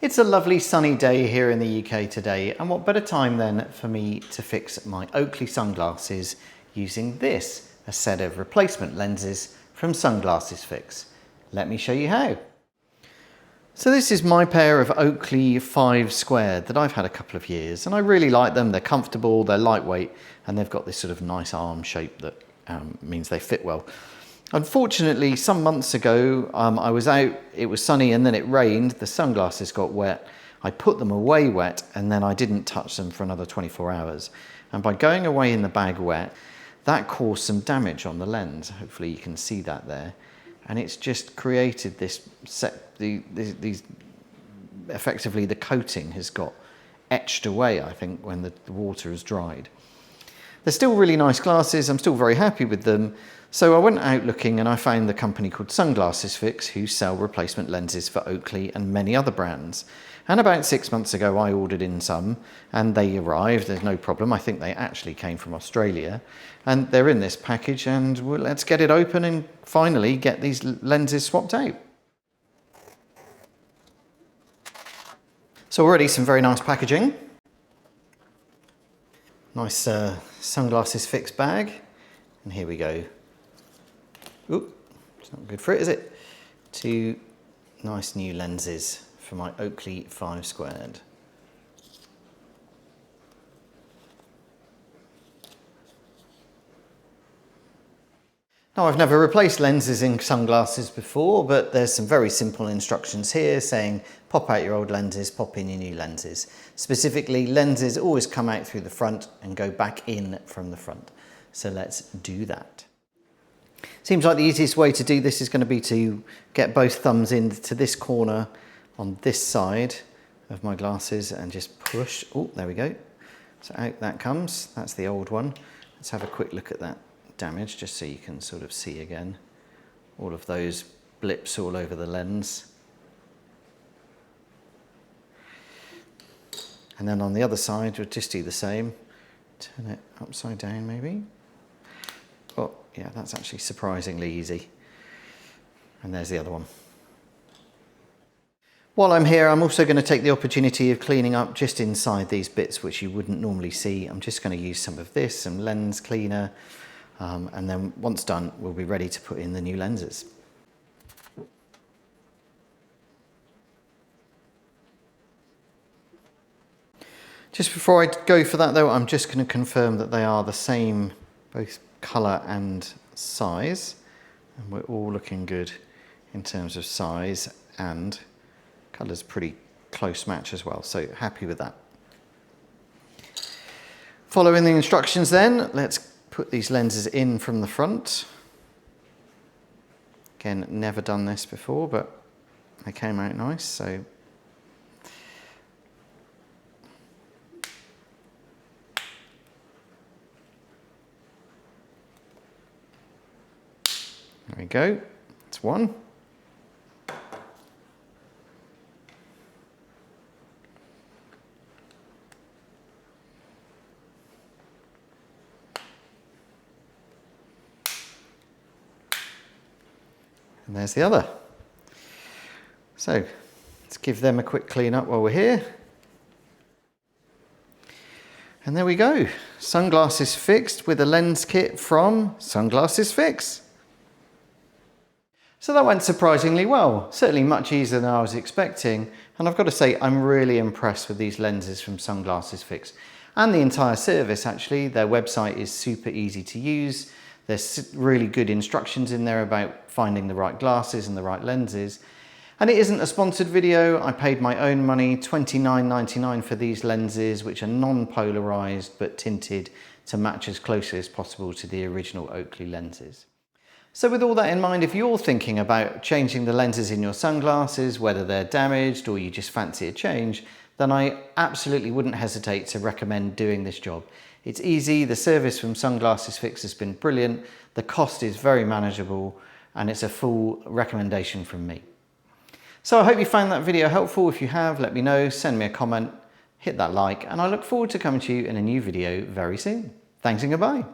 It's a lovely sunny day here in the UK today, and what better time then for me to fix my Oakley sunglasses using this, a set of replacement lenses from Sunglasses Fix. Let me show you how. So this is my pair of Oakley Fives Squared that I've had a couple of years, and I really like them. They're comfortable, they're lightweight, and they've got this sort of nice arm shape that means they fit well. Unfortunately, some months ago, I was out, it was sunny and then it rained, the sunglasses got wet. I put them away wet and then I didn't touch them for another 24 hours. And by going away in the bag wet, that caused some damage on the lens. Hopefully you can see that there. And it's just created this effectively the coating has got etched away, I think, when the water has dried. They're still really nice glasses, I'm still very happy with them. So I went out looking and I found the company called Sunglasses Fix, who sell replacement lenses for Oakley and many other brands. And about 6 months ago I ordered in some and they arrived, there's no problem. I think they actually came from Australia and they're in this package, and let's get it open and finally get these lenses swapped out. So already some very nice packaging. Nice Sunglasses Fix bag, and here we go. Oop, it's not good for it, is it? 2 nice new lenses for my Oakley Fives Squared. Now, I've never replaced lenses in sunglasses before, but there's some very simple instructions here saying pop out your old lenses, pop in your new lenses. Specifically, lenses always come out through the front and go back in from the front. So let's do that. Seems like the easiest way to do this is going to be to get both thumbs into this corner on this side of my glasses and just push. Oh, there we go. So out that comes. That's the old one. Let's have a quick look at that damage just so you can sort of see again all of those blips all over the lens. And then on the other side we'll just do the same. Turn it upside down maybe. Oh yeah, that's actually surprisingly easy. And there's the other one. While I'm here, I'm also going to take the opportunity of cleaning up just inside these bits which you wouldn't normally see. I'm just going to use some of this, some lens cleaner, and then once done, we'll be ready to put in the new lenses. Just before I go for that though, I'm just going to confirm that they are the same, both colour and size. And we're all looking good in terms of size, and colour's pretty close match as well, so happy with that. Following the instructions then, let's put these lenses in from the front. Again, never done this before, but they came out nice, so there we go, that's one. And there's the other. So let's give them a quick clean up while we're here. And there we go, sunglasses fixed with a lens kit from Sunglasses Fix. So that went surprisingly well, certainly much easier than I was expecting. And I've got to say, I'm really impressed with these lenses from Sunglasses Fix and the entire service actually. Their website is super easy to use. There's really good instructions in there about finding the right glasses and the right lenses. And it isn't a sponsored video. I paid my own money, $29.99 for these lenses, which are non-polarized but tinted to match as closely as possible to the original Oakley lenses. So with all that in mind, if you're thinking about changing the lenses in your sunglasses, whether they're damaged or you just fancy a change, then I absolutely wouldn't hesitate to recommend doing this job. It's easy, the service from Sunglasses Fix has been brilliant, the cost is very manageable, and it's a full recommendation from me. So I hope you found that video helpful. If you have, let me know, send me a comment, hit that like, and I look forward to coming to you in a new video very soon. Thanks and goodbye.